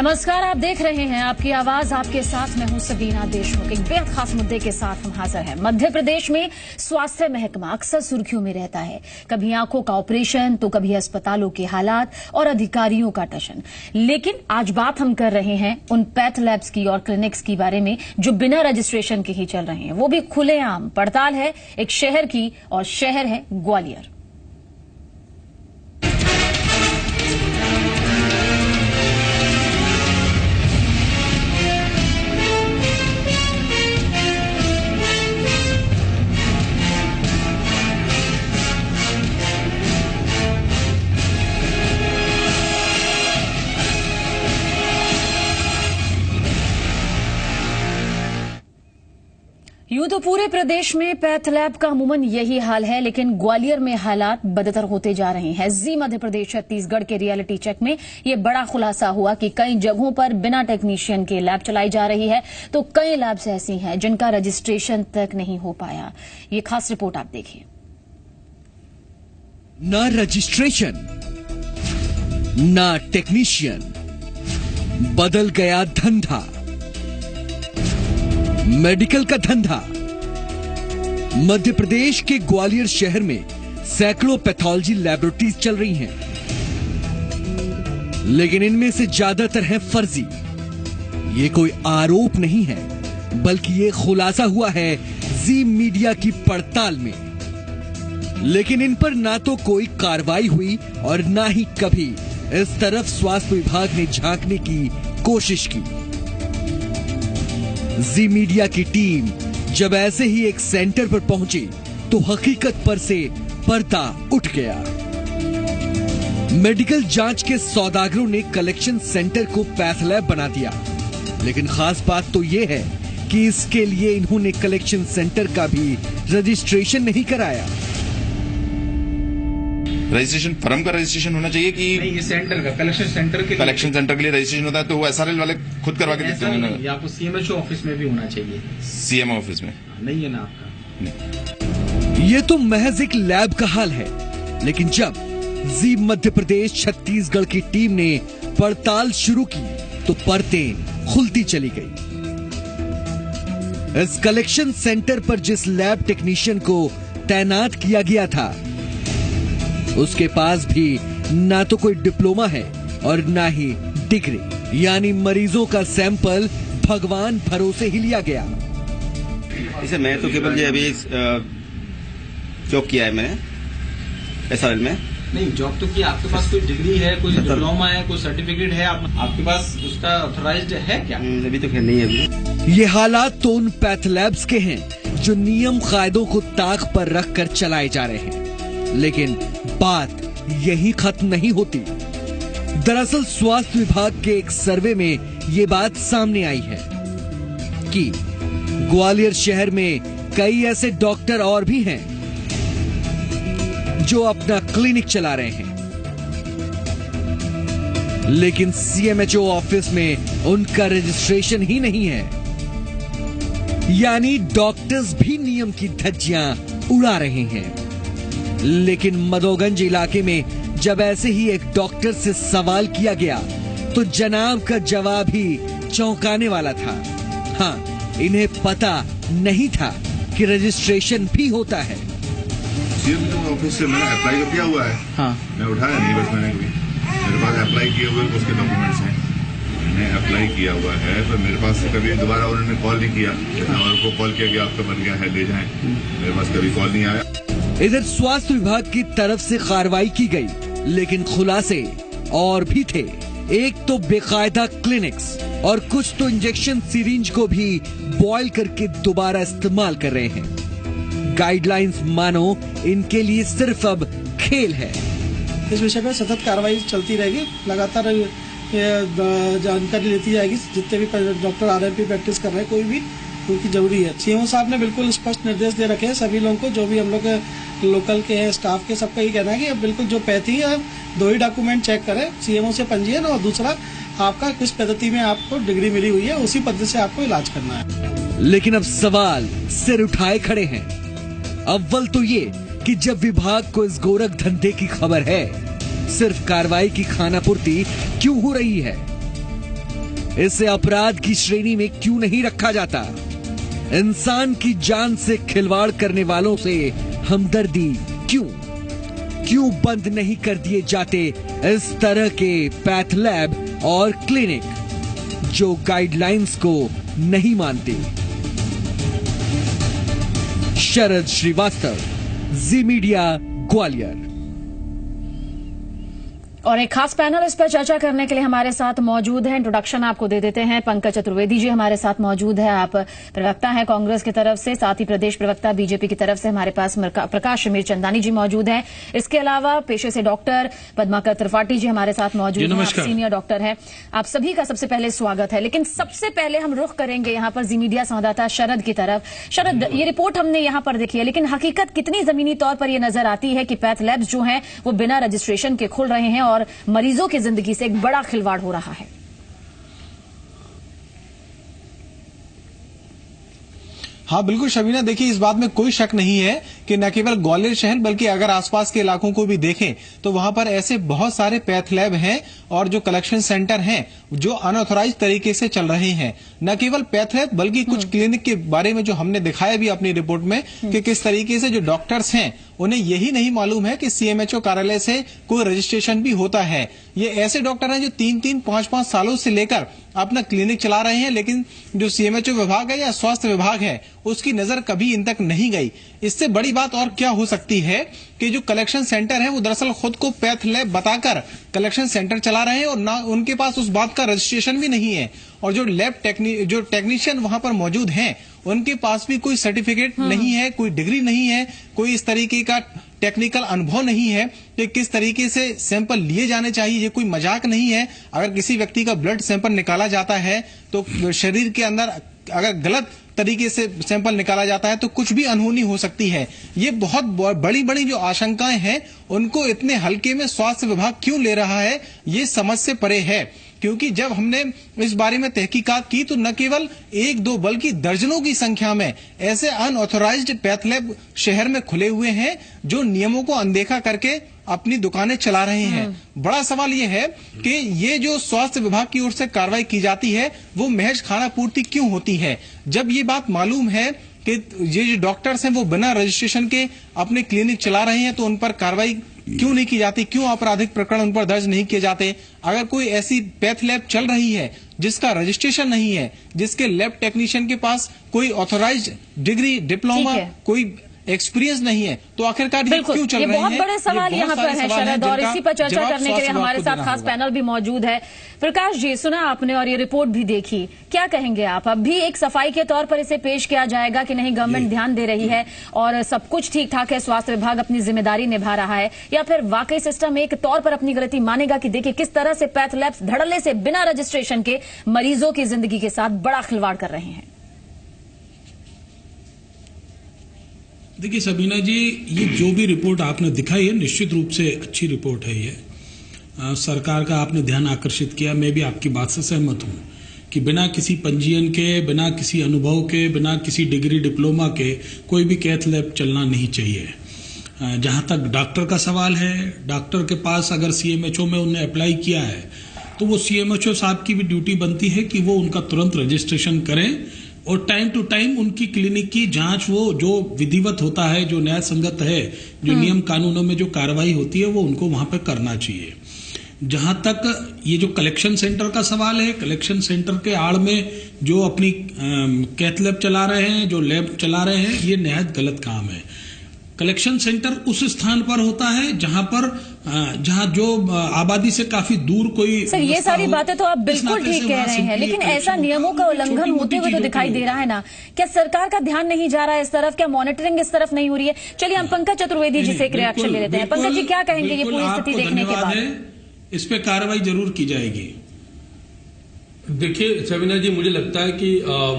नमस्कार, आप देख रहे हैं आपकी आवाज आपके साथ। मैं हूं सबीना देशमुख। एक बेहद खास मुद्दे के साथ हम हाजिर हैं। मध्य प्रदेश में स्वास्थ्य महकमा अक्सर सुर्खियों में रहता है। कभी आंखों का ऑपरेशन तो कभी अस्पतालों के हालात और अधिकारियों का टशन। लेकिन आज बात हम कर रहे हैं उन पैथ लैब्स की और क्लिनिक्स की बारे में जो बिना रजिस्ट्रेशन के ही चल रहे हैं, वो भी खुलेआम। पड़ताल है एक शहर की, और शहर है ग्वालियर। यूं तो पूरे प्रदेश में पैथ लैब का अमूमन यही हाल है, लेकिन ग्वालियर में हालात बदतर होते जा रहे हैं। जी मध्य प्रदेश छत्तीसगढ़ के रियलिटी चेक में ये बड़ा खुलासा हुआ कि कई जगहों पर बिना टेक्नीशियन के लैब चलाई जा रही है, तो कई लैब्स ऐसी हैं जिनका रजिस्ट्रेशन तक नहीं हो पाया। ये खास रिपोर्ट आप देखिए। ना रजिस्ट्रेशन, ना टेक्नीशियन, बदल गया धंधा। मेडिकल का धंधा। मध्य प्रदेश के ग्वालियर शहर में सैकड़ों पैथोलॉजी लैबोरेटरीज चल रही हैं, लेकिन इनमें से ज्यादातर हैं फर्जी। ये कोई आरोप नहीं है, बल्कि ये खुलासा हुआ है जी मीडिया की पड़ताल में। लेकिन इन पर ना तो कोई कार्रवाई हुई और ना ही कभी इस तरफ स्वास्थ्य विभाग ने झांकने की कोशिश की। जी मीडिया की टीम जब ऐसे ही एक सेंटर पर पहुंची तो हकीकत पर से पर्दा उठ गया। मेडिकल जांच के सौदागरों ने कलेक्शन सेंटर को पैथ लैब बना दिया, लेकिन खास बात तो यह है कि इसके लिए इन्होंने कलेक्शन सेंटर का भी रजिस्ट्रेशन नहीं कराया। रजिस्ट्रेशन फर्म का रजिस्ट्रेशन होना चाहिए कि नहीं, ये सेंटर का कलेक्शन सेंटर के लिए रजिस्ट्रेशन होता है, तो वो एसआरएल वाले खुद करवा के देते हैं। आपको सीएमएचओ ऑफिस में भी होना चाहिए। सीएमओ ऑफिस में नहीं है ना आपका? नहीं। ये तो महज एक लैब का हाल है, लेकिन जब जी मध्य प्रदेश छत्तीसगढ़ की टीम ने पड़ताल शुरू की तो परतें खुलती चली गई। इस कलेक्शन सेंटर पर जिस लैब टेक्नीशियन को तैनात किया गया था, उसके पास भी ना तो कोई डिप्लोमा है और ना ही डिग्री, यानी मरीजों का सैंपल भगवान भरोसे ही लिया गया। इसे मैं तो केवल ये अभी जॉब किया है मैंने एसआरएल में। नहीं, जॉब तो किया। आपके पास कोई डिग्री है, कोई डिप्लोमा है, कोई सर्टिफिकेट है? आपके पास उसका ऑथराइज्ड है क्या? अभी तो खैर नहीं है। अभी ये हालात तो उन पैथ लैब्स के हैं जो नियम कायदों को ताक पर रखकर चलाए जा रहे हैं, लेकिन बात यही खत्म नहीं होती। दरअसल स्वास्थ्य विभाग के एक सर्वे में ये बात सामने आई है कि ग्वालियर शहर में कई ऐसे डॉक्टर और भी हैं जो अपना क्लिनिक चला रहे हैं, लेकिन सीएमएचओ ऑफिस में उनका रजिस्ट्रेशन ही नहीं है। यानी डॉक्टर्स भी नियम की धज्जियां उड़ा रहे हैं। लेकिन मधोगंज इलाके में जब ऐसे ही एक डॉक्टर से सवाल किया गया तो जनाब का जवाब ही चौंकाने वाला था। हाँ, इन्हें पता नहीं था कि रजिस्ट्रेशन भी होता है। सीएम ऑफिस से मैंने अप्लाई किया हुआ है। हाँ, मैं उठाया नहीं, बस मैंने भी मेरे पास अप्लाई किए हुए उसके डॉक्यूमेंट्स हैं। मैंने अप्लाई किया हुआ है, पर मेरे पास से कभी दोबारा उन्होंने कॉल नहीं किया। हमारे को कॉल किया कि आपका बन गया है, ले जाएं। मेरे पास कभी कॉल नहीं आया। इधर स्वास्थ्य विभाग की तरफ से कार्रवाई की गई, लेकिन खुलासे और भी थे। एक तो बेकायदा क्लिनिक्स और कुछ तो इंजेक्शन सिरिंज को भी बॉयल करके दोबारा इस्तेमाल कर रहे हैं। गाइडलाइंस मानो इनके लिए सिर्फ अब खेल है। इस विषय पर सतत कार्रवाई चलती रहेगी, लगातार जानकारी लेती जाएगी। जितने भी डॉक्टर आरएमपी प्रैक्टिस कर रहे हैं, कोई भी उनकी जरूरी है। सीएमओ साहब ने बिल्कुल स्पष्ट निर्देश दे रखे हैं सभी लोगों को, जो भी हम लोग लोकल के हैं, स्टाफ के, सबका ये कहना है कि बिल्कुल जो पैथी है, दो ही डॉक्यूमेंट चेक करें, सीएमओ से पंजीयन और दूसरा आपका किस पद्धति में आपको डिग्री मिली हुई है, उसी पद्धति से आपको इलाज करना है। लेकिन अब सवाल सिर उठाए खड़े हैं। अव्वल तो ये कि जब विभाग को इस गोरख धंधे की खबर है, सिर्फ कार्रवाई की खानापूर्ति क्यों हो रही है? इसे अपराध की श्रेणी में क्यों नहीं रखा जाता? इंसान की जान से खिलवाड़ करने वालों से हमदर्दी क्यों बंद नहीं कर दिए जाते इस तरह के पैथ लैब और क्लिनिक जो गाइडलाइंस को नहीं मानते? शरद श्रीवास्तव, जी मीडिया, ग्वालियर। और एक खास पैनल इस पर चर्चा करने के लिए हमारे साथ मौजूद है। इंट्रोडक्शन आपको दे देते हैं। पंकज चतुर्वेदी जी हमारे साथ मौजूद है। आप प्रवक्ता हैं कांग्रेस की तरफ से, साथ ही प्रदेश प्रवक्ता बीजेपी की तरफ से हमारे पास प्रकाश मीर चंदानी जी मौजूद हैं। इसके अलावा पेशे से डॉक्टर पद्माकर त्रिपाठी जी हमारे साथ मौजूद हैं। आप सीनियर डॉक्टर हैं। आप सभी का सबसे पहले स्वागत है। लेकिन सबसे पहले हम रुख करेंगे यहाँ पर जी मीडिया संवाददाता शरद की तरफ। शरद, ये रिपोर्ट हमने यहाँ पर देखी है, लेकिन हकीकत कितनी जमीनी तौर पर यह नजर आती है कि पैथ लैब्स जो हैं वो बिना रजिस्ट्रेशन के खुल रहे हैं और मरीजों की जिंदगी से एक बड़ा खिलवाड़ हो रहा है? हाँ बिल्कुल शबीना, देखिए इस बात में कोई शक नहीं है कि न केवल ग्वालियर शहर बल्कि अगर आसपास के इलाकों को भी देखें तो वहां पर ऐसे बहुत सारे पैथ लैब हैं और जो कलेक्शन सेंटर हैं जो अनऑथराइज तरीके से चल रहे हैं। न केवल पैथ लैब बल्कि कुछ क्लिनिक के बारे में जो हमने दिखाया भी अपनी रिपोर्ट में कि किस तरीके से जो डॉक्टर्स हैं उन्हें यही नहीं मालूम है कि सीएमएचओ कार्यालय से कोई रजिस्ट्रेशन भी होता है। ये ऐसे डॉक्टर हैं जो 3-3, 5-5 सालों से लेकर अपना क्लिनिक चला रहे हैं, लेकिन जो सीएमएचओ विभाग है या स्वास्थ्य विभाग है उसकी नजर कभी इन तक नहीं गई। इससे बड़ी बात और क्या हो सकती है कि जो कलेक्शन सेंटर है वो दरअसल खुद को पैथ लैब बताकर कलेक्शन सेंटर चला रहे हैं और ना उनके पास उस बात का रजिस्ट्रेशन भी नहीं है। और जो जो टेक्नीशियन वहां पर मौजूद हैं उनके पास भी कोई सर्टिफिकेट नहीं है, कोई डिग्री नहीं है, कोई इस तरीके का टेक्निकल अनुभव नहीं है कि किस तरीके से सैंपल लिए जाने चाहिए। ये कोई मजाक नहीं है। अगर किसी व्यक्ति का ब्लड सैंपल निकाला जाता है तो शरीर के अंदर अगर गलत तरीके से सैंपल निकाला जाता है तो कुछ भी अनहोनी हो सकती है। ये बहुत बड़ी बड़ी जो आशंकाएं हैं उनको इतने हल्के में स्वास्थ्य विभाग क्यों ले रहा है, ये समझ से परे है। क्योंकि जब हमने इस बारे में तहकीकात की तो न केवल 1-2 बल्कि दर्जनों की संख्या में ऐसे अनऑथराइज्ड पैथ लैब शहर में खुले हुए हैं जो नियमों को अनदेखा करके अपनी दुकानें चला रहे हैं। बड़ा सवाल यह है कि ये जो स्वास्थ्य विभाग की ओर से कार्रवाई की जाती है वो महज खाना पूर्ति क्यों होती है, जब ये बात मालूम है कि ये जो डॉक्टर्स हैं वो बिना रजिस्ट्रेशन के अपने क्लिनिक चला रहे हैं तो उन पर कार्रवाई क्यों नहीं की जाती, क्यों आपराधिक प्रकरण उन पर दर्ज नहीं किए जाते। अगर कोई ऐसी पैथ लैब चल रही है जिसका रजिस्ट्रेशन नहीं है, जिसके लैब टेक्नीशियन के पास कोई ऑथराइज्ड डिग्री, डिप्लोमा, कोई एक्सपीरियंस नहीं है, तो आखिरकार ये क्यों चल रहे हैं? बहुत बड़े सवाल यहाँ पर है शरद, और इसी पर चर्चा करने के लिए हमारे साथ खास पैनल भी मौजूद है। प्रकाश जी, सुना आपने और ये रिपोर्ट भी देखी, क्या कहेंगे आप? अब भी एक सफाई के तौर पर इसे पेश किया जाएगा कि नहीं गवर्नमेंट ध्यान दे रही है और सब कुछ ठीक ठाक है, स्वास्थ्य विभाग अपनी जिम्मेदारी निभा रहा है, या फिर वाकई सिस्टम एक तौर पर अपनी गलती मानेगा कि देखिए किस तरह से पैथ लैब्स धड़ल्ले से बिना रजिस्ट्रेशन के मरीजों की जिंदगी के साथ बड़ा खिलवाड़ कर रहे हैं? देखिए सबीना जी, ये जो भी रिपोर्ट आपने दिखाई है निश्चित रूप से अच्छी रिपोर्ट है। ये सरकार का आपने ध्यान आकर्षित किया। मैं भी आपकी बात से सहमत हूं कि बिना किसी पंजीयन के, बिना किसी अनुभव के, बिना किसी डिग्री डिप्लोमा के कोई भी कैथ लैब चलना नहीं चाहिए। जहां तक डॉक्टर का सवाल है, डॉक्टर के पास अगर सीएमएचओ में उन्हें अप्लाई किया है तो वो सीएमएचओ साहब की भी ड्यूटी बनती है कि वो उनका तुरंत रजिस्ट्रेशन करें और टाइम टू टाइम उनकी क्लिनिक की जांच, वो जो विधिवत होता है, जो न्याय संगत है, जो नियम कानूनों में जो कार्रवाई होती है वो उनको वहां पर करना चाहिए। जहां तक ये जो कलेक्शन सेंटर का सवाल है, कलेक्शन सेंटर के आड़ में जो अपनी कैथ लैब चला रहे हैं, जो लैब चला रहे हैं, ये निहायत गलत काम है। कलेक्शन सेंटर उस स्थान पर होता है जहां जो आबादी से काफी दूर कोई। सर, ये सारी बातें तो आप बिल्कुल ठीक कह रहे हैं, लेकिन ऐसा नियमों का उल्लंघन होते हुए तो दिखाई दे रहा है ना। क्या सरकार का ध्यान नहीं जा रहा है इस तरफ? क्या मॉनिटरिंग इस तरफ नहीं हो रही है? चलिए हम पंकज चतुर्वेदी जी से एक रिएक्शन ले लेते हैं। पंकज जी, क्या कहेंगे ये पूरी स्थिति देखने के बाद? इस पे कार्रवाई जरूर की जाएगी। देखिए सबीना जी, मुझे लगता है कि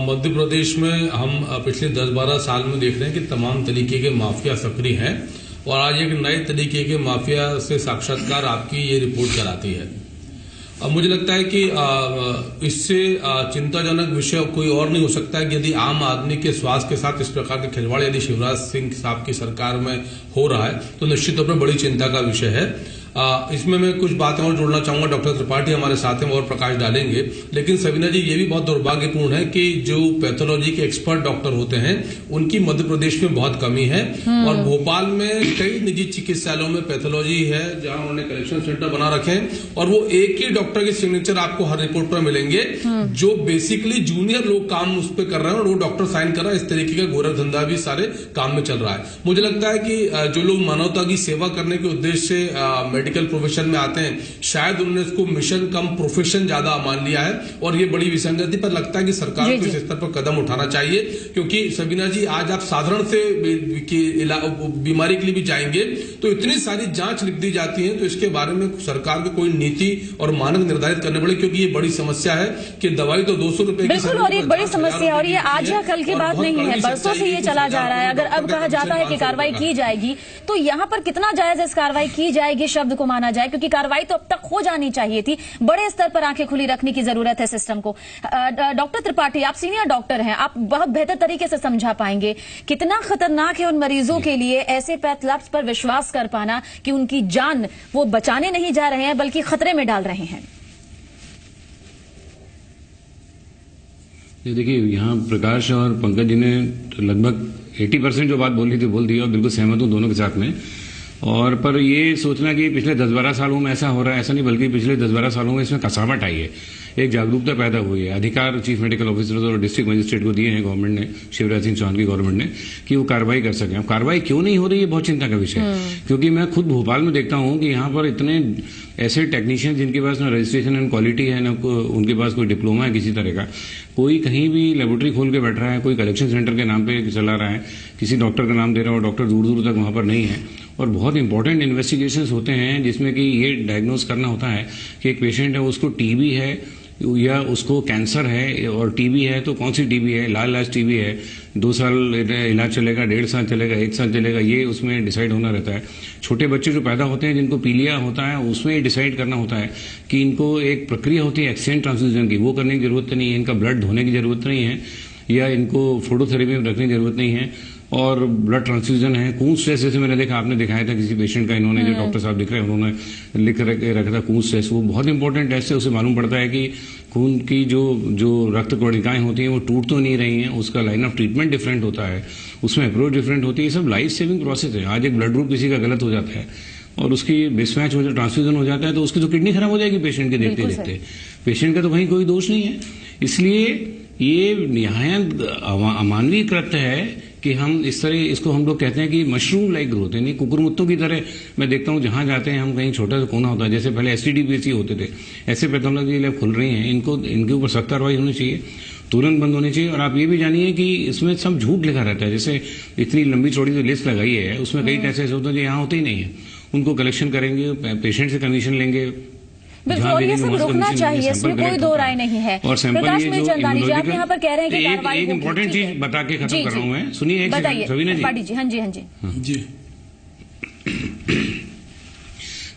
मध्य प्रदेश में हम पिछले 10-12 साल में देख रहे हैं कि तमाम तरीके के माफिया सक्रिय हैं और आज एक नए तरीके के माफिया से साक्षात्कार आपकी ये रिपोर्ट कराती है। अब मुझे लगता है कि इससे चिंताजनक विषय कोई और नहीं हो सकता है कि यदि आम आदमी के स्वास्थ्य के साथ इस प्रकार के खिलवाड़ यदि शिवराज सिंह साहब की सरकार में हो रहा है तो निश्चित तौर पर बड़ी चिंता का विषय है। इसमें मैं कुछ बातें और जोड़ना चाहूंगा। डॉक्टर त्रिपाठी हमारे साथ हैं और प्रकाश डालेंगे, लेकिन सवीना जी ये भी बहुत दुर्भाग्यपूर्ण है कि जो पैथोलॉजी के एक्सपर्ट डॉक्टर होते हैं उनकी मध्य प्रदेश में बहुत कमी है। और भोपाल में कई निजी चिकित्सालयों में पैथोलॉजी है जहां उन्होंने कलेक्शन सेंटर बना रखे हैं और वो एक ही डॉक्टर के सिग्नेचर आपको हर रिपोर्ट पर मिलेंगे, जो बेसिकली जूनियर लोग काम उस पर कर रहे हैं और वो डॉक्टर साइन कर रहा है। इस तरीके का गोरा धंधा भी सारे काम में चल रहा है। मुझे लगता है कि जो लोग मानवता की सेवा करने के उद्देश्य से मेडिकल प्रोफेशन में आते हैं, शायद उन्होंने इसको मिशन कम प्रोफेशन ज्यादा मान लिया है और ये बड़ी विसंगति पर लगता है कि सरकार को इस स्तर पर कदम उठाना चाहिए। क्योंकि सबीना जी आज आप साधारण से बीमारी के लिए भी जाएंगे तो इतनी सारी जांच लिख दी जाती है, तो इसके बारे में सरकार को कोई नीति और मानक निर्धारित करने पड़े, क्योंकि ये बड़ी समस्या है कि दवाई तो 200 रुपए की, बिल्कुल, और ये बड़ी समस्या, और ये आज या कल की बात नहीं है, बरसों से ये चला जा रहा है। अगर अब कहा जाता है कि कार्रवाई की जाएगी तो यहाँ पर कितना जायज है इस कार्रवाई की जाएगी शब्द को माना जाए, क्योंकि कार्रवाई तो अब तक हो जानी चाहिए थी। बड़े स्तर पर आंखें खुली रखने की जरूरत है सिस्टम को। डॉक्टर त्रिपाठी, आप सीनियर डॉक्टर हैं, आप बहुत बेहतर तरीके से समझा पाएंगे कितना खतरनाक है उन मरीजों के लिए ऐसे पैथ लैब्स पर विश्वास कर पाना कि उनकी जान वो बचाने नहीं जा रहे हैं बल्कि खतरे में डाल रहे हैं। ये देखिए, यहाँ प्रकाश और पंकज जी ने लगभग 80% जो बात बोली थी बोल दी और बिल्कुल सहमत हूँ दोनों के साथ में। और पर ये सोचना कि पिछले 10-12 सालों में ऐसा हो रहा है, ऐसा नहीं, बल्कि पिछले 10-12 सालों में इसमें कसावट आई है, एक जागरूकता पैदा हुई है। अधिकार चीफ मेडिकल ऑफिसर और डिस्ट्रिक्ट मजिस्ट्रेट को दिए हैं गवर्नमेंट ने, शिवराज सिंह चौहान की गवर्नमेंट ने, कि वो कार्रवाई कर सकें। अब कार्रवाई क्यों नहीं हो रही है बहुत चिंता का विषय है, क्योंकि मैं खुद भोपाल में देखता हूँ कि यहाँ पर इतने ऐसे टेक्नीशियन जिनके पास ना रजिस्ट्रेशन एंड क्वालिटी है, ना उनके पास कोई डिप्लोमा है किसी तरह का, कोई कहीं भी लेबोरेटरी खोल के बैठ रहा है, कोई कलेक्शन सेंटर के नाम पे चला रहा है, किसी डॉक्टर का नाम दे रहा है और डॉक्टर दूर दूर तक वहां पर नहीं है। और बहुत इंपॉर्टेंट इन्वेस्टिगेशंस होते हैं जिसमें कि ये डायग्नोज करना होता है कि एक पेशेंट है उसको टीबी है या उसको कैंसर है, और टीबी है तो कौन सी टीबी है, लाल लाज टीबी है, 2 साल इलाज चलेगा, 1.5 साल चलेगा, 1 साल चलेगा, ये उसमें डिसाइड होना रहता है। छोटे बच्चे जो पैदा होते हैं जिनको पीलिया होता है, उसमें डिसाइड करना होता है कि इनको एक प्रक्रिया होती है एक्सचेंज ट्रांसफ्यूजन की, वो करने की जरूरत नहीं है, इनका ब्लड धोने की जरूरत नहीं है या इनको फोटोथेरेपी में रखने की जरूरत नहीं है, और ब्लड ट्रांसफ्यूजन है। खून स्ट्रेस जैसे मैंने देखा, आपने दिखाया था किसी पेशेंट का, इन्होंने जो डॉक्टर साहब दिख रहे हैं उन्होंने लिख रखा था खून स्ट्रेस, वो बहुत इंपॉर्टेंट टेस्ट है। उसे मालूम पड़ता है कि खून की जो रक्त कणिकाएं होती हैं वो टूट तो नहीं रही हैं, उसका लाइन ऑफ ट्रीटमेंट डिफरेंट होता है, उसमें अप्रोच डिफरेंट होती है। ये सब लाइफ सेविंग प्रोसेस है। आज एक ब्लड ग्रुप किसी का गलत हो जाता है और उसकी मिसमैच हो जाए, ट्रांसफ्यूजन हो जाता है, तो उसकी तो किडनी खराब हो जाएगी पेशेंट के देखते देखते। पेशेंट का तो कहीं कोई दोष नहीं है। इसलिए ये निहायत अमानवीय कृत्य है कि हम इस तरह, इसको हम लोग कहते हैं कि मशरूम लाइक ग्रोथ, यानी कुकुरमुत्तों की तरह। मैं देखता हूं जहां जाते हैं हम, कहीं छोटा सा कोना होता है, जैसे पहले STD-PSC होते थे, ऐसे पैथोलॉजी लैब खुल रही हैं, इनके ऊपर सख्त कार्रवाई होनी चाहिए, तुरंत बंद होनी चाहिए। और आप ये भी जानिए कि इसमें सब झूठ लिखा रहता है। जैसे इतनी लंबी चौड़ी जो लिस्ट लगाई है उसमें कई टेस्ट ऐसे होते हैं जो यहाँ होते ही नहीं है। उनको कलेक्शन करेंगे, पेशेंट से कमीशन लेंगे, बिल्कुल, और ये सब रुकना चाहिए, इसमें कोई दो राय नहीं है। और प्रकाश मीरचंदानी जी, आप यहाँ पर कह रहे हैं कि कार्रवाई एक इम्पोर्टेंट चीज बता के खत्म कर रहा हूँ मैं, सुनिए बताइए सवीना जी। हाँ जी, हाँ जी, जी।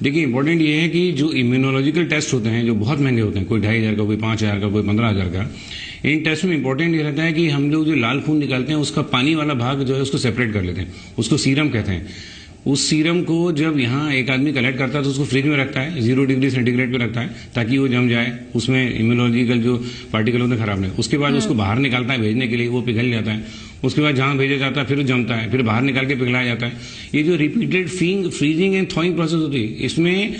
देखिए, इंपॉर्टेंट ये है कि जो इम्यूनोलॉजिकल टेस्ट होते हैं जो बहुत महंगे होते हैं, कोई 2,500 का, कोई 5,000 का, कोई 15,000 का, इन टेस्ट में इंपॉर्टेंट ये रहता है कि हम लोग जो लाल खून निकालते हैं उसका पानी वाला भाग जो है उसको सेपरेट कर लेते हैं, उसको सीरम कहते हैं। उस सीरम को जब यहाँ एक आदमी कलेक्ट करता है तो उसको फ्रिज में रखता है, 0 डिग्री सेंटीग्रेड पे रखता है ताकि वो जम जाए, उसमें इम्यूनोलॉजिकल जो पार्टिकल होते हैं खराब नहीं। उसके बाद उसको बाहर निकालता है भेजने के लिए, वो पिघल जाता है। उसके बाद जहां भेजा जाता है फिर जमता है, फिर बाहर निकाल के पिघलाया जाता है। ये जो रिपीटेड फ्रीजिंग एंड थॉइंग प्रोसेस होती है, इसमें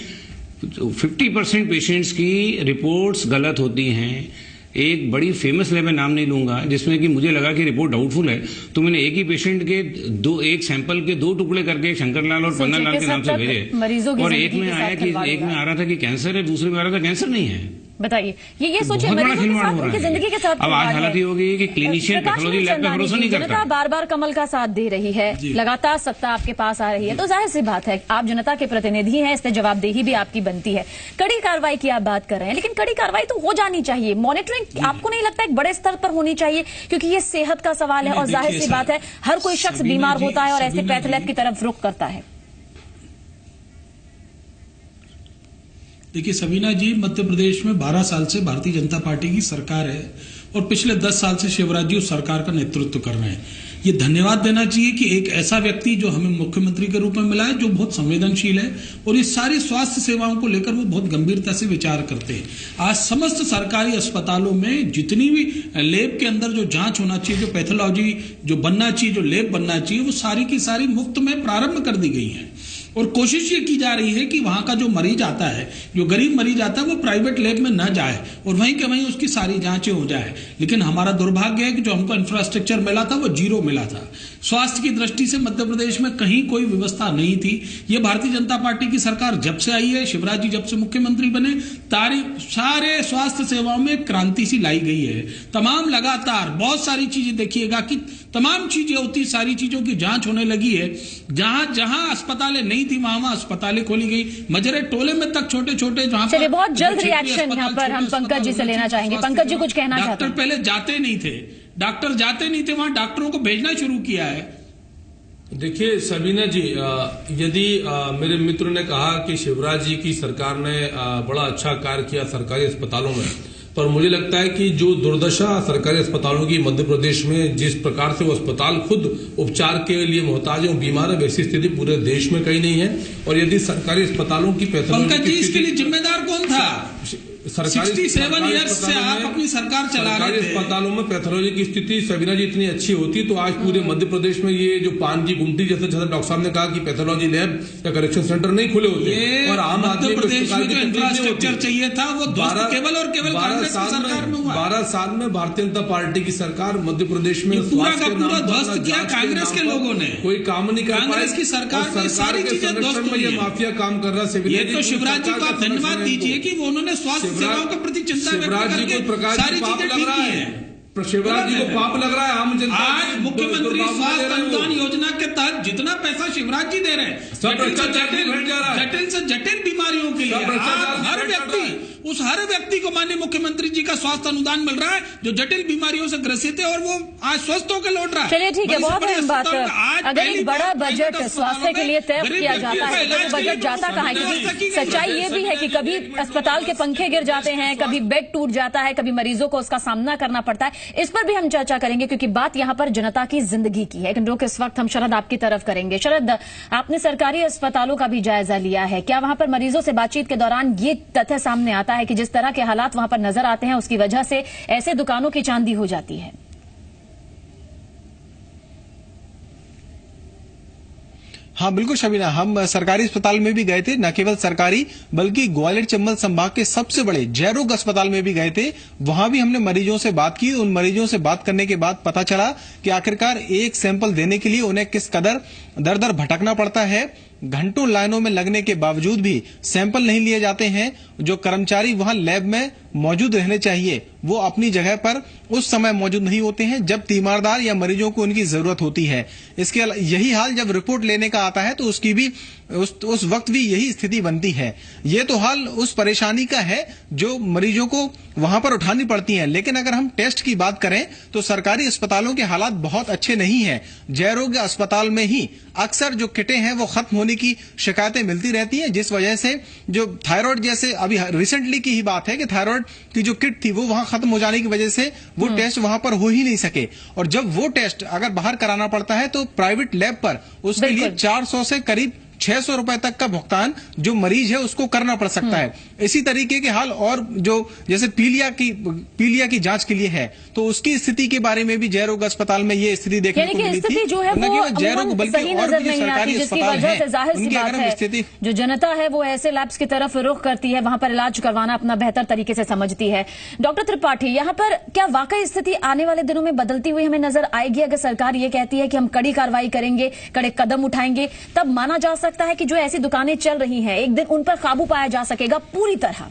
50% पेशेंट्स की रिपोर्ट्स गलत होती हैं। एक बड़ी फेमस लैब में नाम नहीं लूंगा जिसमें कि मुझे लगा कि रिपोर्ट डाउटफुल है, तो मैंने एक ही पेशेंट के एक सैंपल के 2 टुकड़े करके शंकरलाल और पन्नालाल के नाम से भेजे, और एक में आया कि एक में आ रहा था कि कैंसर है, दूसरे में आ रहा था कैंसर नहीं है। बताइए, ये सोचिए मरीजों के साथ, उनकी जिंदगी के साथ। अब आज हालत ये हो गई कि क्लिनिशियन पैथोलॉजी लैब पे भरोसा नहीं करता। जनता बार-बार कमल का साथ दे रही है, लगातार सत्ता आपके पास आ रही है, तो जाहिर सी बात है आप जनता के प्रतिनिधि हैं, इससे जवाबदेही भी आपकी बनती है। कड़ी कार्रवाई की आप बात कर रहे हैं, लेकिन कड़ी कार्रवाई तो हो जानी चाहिए। मॉनिटरिंग आपको नहीं लगता एक बड़े स्तर पर होनी चाहिए, क्योंकि ये सेहत का सवाल है और जाहिर सी बात है हर कोई शख्स बीमार होता है और ऐसे पैथ लैब की तरफ रुख करता है। देखिए सबीना जी, मध्य प्रदेश में 12 साल से भारतीय जनता पार्टी की सरकार है और पिछले 10 साल से शिवराज जी उस सरकार का नेतृत्व कर रहे हैं। ये धन्यवाद देना चाहिए कि एक ऐसा व्यक्ति जो हमें मुख्यमंत्री के रूप में मिला है, जो बहुत संवेदनशील है और इस सारी स्वास्थ्य सेवाओं को लेकर वो बहुत गंभीरता से विचार करते हैं। आज समस्त सरकारी अस्पतालों में जितनी भी लैब के अंदर जो जांच होना चाहिए, जो पैथोलॉजी जो बनना चाहिए, जो लैब बनना चाहिए, वो सारी की सारी मुफ्त में प्रारंभ कर दी गई है। और कोशिश ये की जा रही है कि वहां का जो मरीज आता है, जो गरीब मरीज आता है, वो प्राइवेट लैब में न जाए और वहीं के वहीं उसकी सारी जांचें हो जाए। लेकिन हमारा दुर्भाग्य है कि जो हमको इंफ्रास्ट्रक्चर मिला था वो जीरो मिला था। स्वास्थ्य की दृष्टि से मध्य प्रदेश में कहीं कोई व्यवस्था नहीं थी। ये भारतीय जनता पार्टी की सरकार जब से आई है, शिवराज जी जब से मुख्यमंत्री बने, सारे स्वास्थ्य सेवाओं में क्रांति सी लाई गई है। तमाम लगातार बहुत सारी चीजें देखिएगा कि तमाम चीजें होती, सारी चीजों की जांच होने लगी है। जहां जहां अस्पतालें नहीं थी वहां अस्पतालें खोली गई। मजरे टोले में तक छोटे छोटे जहां चलिए बहुत जल्द रिएक्शन यहाँ पर हम पंकज जी से लेना चाहेंगे। पंकज जी कुछ कहना चाहते हैं? डॉक्टर पहले जाते नहीं थे, वहां डॉक्टरों को भेजना शुरू किया है। देखिए सबीना जी, यदि मेरे मित्र ने कहा कि शिवराज जी की सरकार ने बड़ा अच्छा कार्य किया सरकारी अस्पतालों में, पर मुझे लगता है कि जो दुर्दशा सरकारी अस्पतालों की मध्य प्रदेश में, जिस प्रकार से वो अस्पताल खुद उपचार के लिए मोहताज है, बीमार है, वैसी स्थिति पूरे देश में कहीं नहीं है। और यदि सरकारी अस्पतालों की पंकज जी इसके लिए जिम्मेदार कौन था? 67 ईयर्स से आप अपनी सरकार चला रहे थे। अस्पतालों में पैथोलॉजी की स्थिति सबीना जी इतनी अच्छी होती तो आज पूरे मध्य प्रदेश में ये जो पान की गुमटी जैसे डॉक्टर साहब ने कहा कि पैथोलॉजी लैब या करेक्शन सेंटर नहीं खुले होते। और आम मध्य प्रदेश में जो इंफ्रास्ट्रक्चर चाहिए था वो केवल और केवल कांग्रेस की सरकार में हुआ। 12 साल में भारतीय जनता पार्टी की सरकार मध्य प्रदेश में पूरा का पूरा ध्वस्त किया कांग्रेस के लोगों ने। कोई काम नहीं कर, कांग्रेस की सरकार में सारी चीजें ध्वस्त हुई है। माफिया काम कर रहा है। ये तो शिवराज जी को आप धन्यवाद दीजिए कि वो उन्होंने स्वास्थ्य सेवाओं के प्रति शिवराज जी को प्रकाश सारी चीजें लग रहा है, शिवराज जी को पाप लग रहा है। आम जनता आज मुख्यमंत्री स्वास्थ्य अनुदान योजना के तहत जितना पैसा शिवराज जी दे रहे हैं, जटिल से जटिल बीमारियों के लिए हर व्यक्ति को माननीय मुख्यमंत्री जी का स्वास्थ्य अनुदान मिल रहा है जो जटिल बीमारियों से ग्रसित है और वो आज स्वस्थ होकर लौट रहा है। चलिए ठीक है, बहुत अहम बात है। अगर एक बड़ा बजट स्वास्थ्य के लिए तय किया जाता है तो बजट जाता कहाँ है? क्योंकि सच्चाई ये भी है कि कभी अस्पताल के पंखे गिर जाते हैं, कभी बेड टूट जाता है, कभी मरीजों को उसका सामना करना पड़ता है। इस पर भी हम चर्चा करेंगे क्योंकि बात यहाँ पर जनता की जिंदगी की है। रुक इस वक्त हम शरद आपकी तरफ करेंगे। शरद, आपने सरकारी अस्पतालों का भी जायजा लिया है, क्या वहां पर मरीजों से बातचीत के दौरान ये तथ्य सामने आता है कि जिस तरह के हालात वहां पर नजर आते हैं उसकी वजह से ऐसे दुकानों की चांदी हो जाती है? हाँ बिल्कुल शबीना, हम सरकारी अस्पताल में भी गए थे, न केवल सरकारी बल्कि ग्वालियर चंबल संभाग के सबसे बड़े जयरोग अस्पताल में भी गए थे। वहां भी हमने मरीजों से बात की। उन मरीजों से बात करने के बाद पता चला कि आखिरकार एक सैंपल देने के लिए उन्हें किस कदर दर दर भटकना पड़ता है। घंटों लाइनों में लगने के बावजूद भी सैंपल नहीं लिए जाते हैं। जो कर्मचारी वहां लैब में मौजूद रहने चाहिए वो अपनी जगह पर उस समय मौजूद नहीं होते हैं जब तीमारदार या मरीजों को उनकी जरूरत होती है। इसके यही हाल जब रिपोर्ट लेने का आता है तो उसकी भी उस वक्त भी यही स्थिति बनती है। ये तो हाल उस परेशानी का है जो मरीजों को वहां पर उठानी पड़ती है। लेकिन अगर हम टेस्ट की बात करें तो सरकारी अस्पतालों के हालात बहुत अच्छे नहीं है। जयरोग अस्पताल में ही अक्सर जो किटें हैं वो खत्म होने की शिकायतें मिलती रहती हैं, जिस वजह से जो थायराइड जैसे अभी रिसेंटली की ही बात है कि थायराइड की जो किट थी वो वहां खत्म हो जाने की वजह से वो टेस्ट वहां पर हो ही नहीं सके। और जब वो टेस्ट अगर बाहर कराना पड़ता है तो प्राइवेट लैब पर उसके लिए 400 से करीब 600 रुपए तक का भुगतान जो मरीज है उसको करना पड़ सकता है। इसी तरीके के हाल और जो जैसे पीलिया की जांच के लिए है तो उसकी स्थिति के बारे में भी जयरोग अस्पताल में ये स्थिति देखने को मिली थी। जो है वो जयरोग बल्कि और भी सरकारी अस्पताल है, जाहिर सी बात है जो जनता है वो ऐसे लैब्स की तरफ रुख करती है, वहां पर इलाज करवाना अपना बेहतर तरीके से समझती है। डॉक्टर त्रिपाठी, यहाँ पर क्या वाकई स्थिति आने वाले दिनों में बदलती हुई हमें नजर आएगी? अगर सरकार ये कहती है कि हम कड़ी कार्रवाई करेंगे, कड़े कदम उठाएंगे, तब माना जा सकता है कि जो ऐसी दुकानें चल रही हैं एक दिन उन पर काबू पाया जा सकेगा पूरी तरह?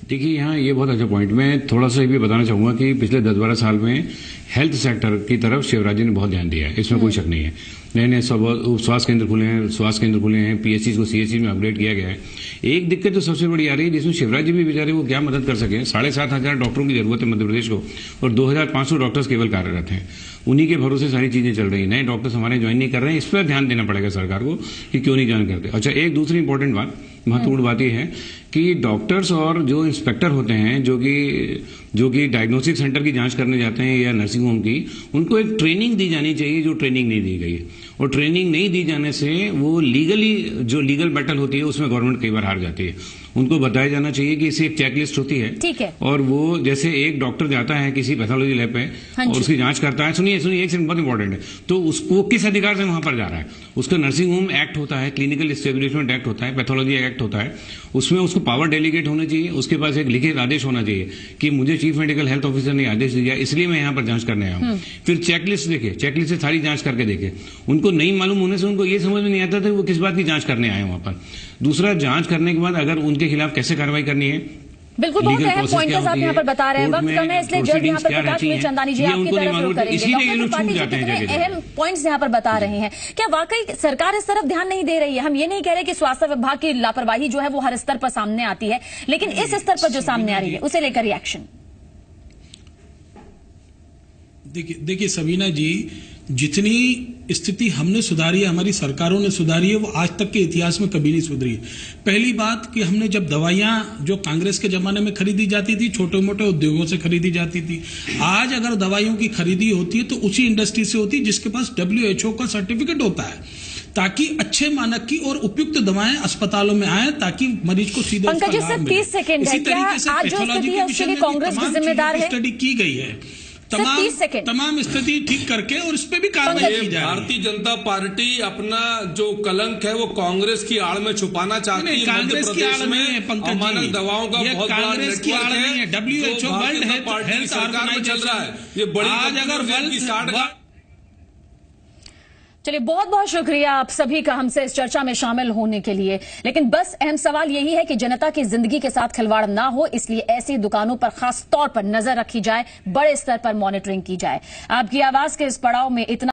देखिए यहाँ ये बहुत अच्छा पॉइंट, मैं थोड़ा सा ये भी बताना चाहूंगा कि पिछले 10-12 साल में हेल्थ सेक्टर की तरफ शिवराज जी ने बहुत ध्यान दिया है, इसमें कोई शक नहीं है। नए नए स्वास्थ्य केंद्र खुले हैं, पीएचसी को सीएचसी में अपग्रेड किया गया है। एक दिक्कत तो सबसे बड़ी आ रही है जिसमें शिवराज जी भी बेचारे वो क्या मदद कर सके। 7,500 डॉक्टरों की जरूरत है मध्य प्रदेश को और 2,500 डॉक्टर्स केवल कार्यरत हैं। उन्हीं के भरोसे सारी चीजें चल रही हैं। नए डॉक्टर्स हमारे ज्वाइन नहीं कर रहे हैं, इस पर ध्यान देना पड़ेगा सरकार को कि क्यों नहीं ज्वाइन करते। अच्छा, एक दूसरी इंपॉर्टेंट बात, महत्वपूर्ण बात यह है कि डॉक्टर्स और जो इंस्पेक्टर होते हैं जो कि डायग्नोस्टिक सेंटर की जांच करने जाते हैं या नर्सिंग होम की, उनको एक ट्रेनिंग दी जानी चाहिए जो ट्रेनिंग नहीं दी गई। और ट्रेनिंग नहीं दी जाने से वो जो लीगल बैटल होती है उसमें गवर्नमेंट कई बार हार जाती है। उनको बताया जाना चाहिए कि इसे एक चेकलिस्ट होती है, ठीक है, और वो जैसे एक डॉक्टर जाता है किसी पैथोलॉजी लैब पे और उसकी जांच करता है, सुनिए एक सेकंड, बहुत इंपॉर्टेंट है, तो उसको किस अधिकार से वहां पर जा रहा है? उसका नर्सिंग होम एक्ट होता है, क्लिनिकल एस्टेब्लिशमेंट एक्ट होता है, पैथोलॉजी एक्ट होता है, उसमें उसको पावर डेलीगेट होना चाहिए, उसके पास एक लिखित आदेश होना चाहिए कि मुझे चीफ मेडिकल हेल्थ ऑफिसर ने आदेश दिया इसलिए मैं यहाँ पर जांच करने आया हूँ। फिर चेकलिस्ट देखे, चेकलिस्ट से सारी जांच करके देखे। उनको नहीं मालूम होने से उनको ये समझ में नहीं आता था वो किस बात की जांच करने आए वहां पर। दूसरा, जांच करने के बाद अगर उनके खिलाफ कैसे कार्रवाई करनी है। बिल्कुल, बहुत अहम पॉइंट्स आप यहाँ पर बता रहे हैं। वक्त कम है इसलिए जल्द यहाँ पर प्रकाश चंदानी जी आपकी तरफ रुख करेंगे। डॉक्टर त्रिपाठी जी कितने अहम पॉइंट्स यहाँ पर बता रहे हैं। क्या वाकई सरकार इस तरफ ध्यान नहीं दे रही है? हम ये नहीं कह रहे कि स्वास्थ्य विभाग की लापरवाही जो है वो हर स्तर पर सामने आती है, लेकिन इस स्तर पर जो सामने आ रही है उसे लेकर रिएक्शन। देखिए सबीना जी, जितनी स्थिति हमने सुधारी है, हमारी सरकारों ने सुधारी है, वो आज तक के इतिहास में कभी नहीं सुधरी। पहली बात कि हमने जब दवाइयां जो कांग्रेस के जमाने में खरीदी जाती थी छोटे मोटे उद्योगों से खरीदी जाती थी, आज अगर दवाइयों की खरीदी होती है तो उसी इंडस्ट्री से होती है जिसके पास WHO का सर्टिफिकेट होता है, ताकि अच्छे मानक की और उपयुक्त दवाएं अस्पतालों में आए ताकि मरीज को सीधे पंकज जी सिर्फ 30 सेकंड है। क्या आज जो स्थिति है उसके लिए कांग्रेस की जिम्मेदार है? स्टडी की गई है, तमाम स्थिति ठीक करके और इस पे भी कार्रवाई की जाए। भारतीय जनता पार्टी अपना जो कलंक है वो कांग्रेस की आड़ में छुपाना चाहती है। कांग्रेस की आड़ नहीं है पंकज जी, अमानक दवाओं का बहुत बड़ा कांग्रेस की आड़ नहीं है। WHO वर्ल्ड हेल्थ सरकार में चल रहा है, ये बड़ी अगर चलिए, बहुत बहुत शुक्रिया आप सभी का हमसे इस चर्चा में शामिल होने के लिए। लेकिन बस अहम सवाल यही है कि जनता की जिंदगी के साथ खिलवाड़ ना हो, इसलिए ऐसी दुकानों पर खास तौर पर नजर रखी जाए, बड़े स्तर पर मॉनिटरिंग की जाए। आपकी आवाज के इस पड़ाव में इतना